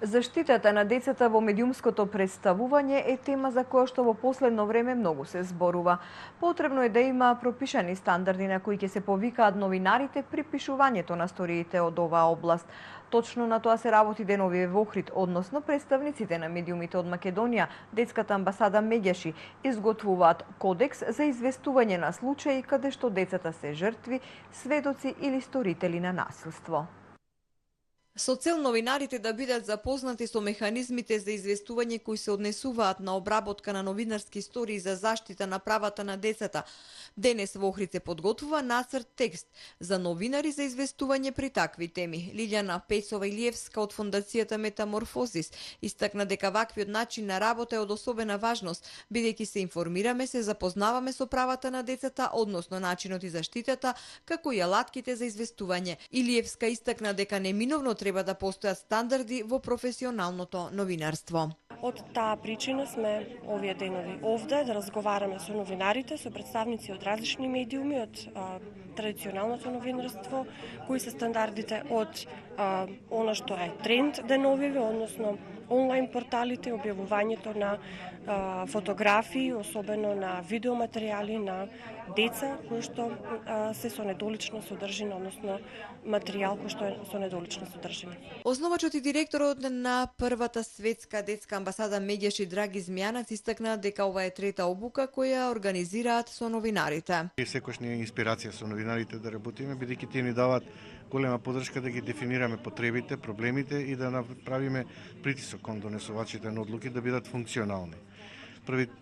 Заштитата на децата во медиумското представување е тема за која што во последно време многу се зборува. Потребно е да има пропишани стандарди на кои ќе се повикаат новинарите при пишувањето на сториите од оваа област. Точно на тоа се работи деновиве во Охрид, односно представниците на медиумите од Македонија, детската амбасада Меѓеши, изготвуваат кодекс за известување на случаи каде што децата се жртви, сведоци или сторители на насилство. Со цел новинарите да бидат запознати со механизмите за известување кои се однесуваат на обработка на новинарски истории за заштита на правата на децата, денес во Охрид се подготвува нацрт текст за новинари за известување при такви теми. Лилјана Пецова-Илиевска од Фондацијата Метаморфозис истакна дека ваквиот начин на работа е од особена важност, бидејќи се информираме, се запознаваме со правата на децата, односно начинот и заштитата, како и алатките за известување. Илиевска истакна дека неминовно треба да постојат стандарди во професионалното новинарство. Од таа причина сме овие денови овде да разговараме со новинарите, со представници од различни медиуми, од традиционалното новинарство, кои се стандардите од она што е тренд деновиве, односно онлайн порталите, објавувањето на фотографии, особено на видеоматеријали на деца кои што се со недолична содржина, односно материјал кој што е со недолична содржина. Основачот и директорот на првата светска детска амбасада Меѓеши Драги Змјанац истакна дека ова е трета обука која организираат со новинарите. Секојаш ни е инспирација со новинарите да работиме, бидејќи тие ни даваат голема поддршка да ги дефинираме потребите, проблемите и да направиме притисок кон донесувачите на одлуки да бидат функционални.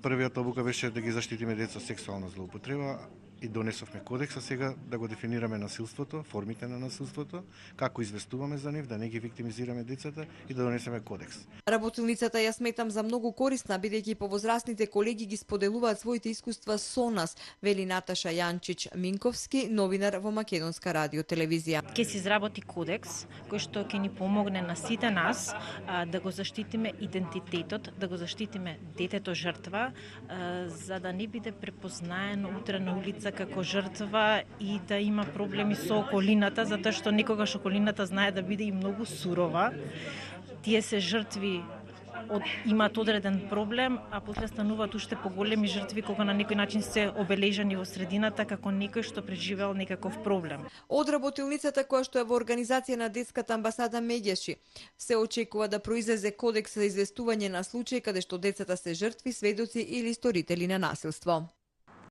Првиот обука беше да ги заштитиме деца од сексуална злоупотреба и донесовме кодекса сега да го дефинираме насилството, формите на насилството, како известуваме за нив, да не ги виктимизираме децата и да донесеме кодекс. Работилницата ја сметам за многу корисна, бидејќи повозрастните колеги ги споделуваат своите искуства со нас, вели Наташа Јанчич Минковски, новинар во Македонска радиотелевизија. Ќе се изработи кодекс кој што ќе ни помогне на сите нас да го заштитиме идентитетот, да го заштитиме детето жртва, за да не биде препознаено утре на улица како жртва и да има проблеми со околината, затоа што некогаш околината знае да биде и многу сурова. Тие се жртви имаат одреден проблем, а после стануваат уште поголеми жртви кога на некој начин се обележани во средината како некој што преживеал некаков проблем. Од работилницата која што е во организација на детската амбасада Меѓеши се очекува да произлезе кодекс за известување на случаи каде што децата се жртви, сведоци или сторители на насилство.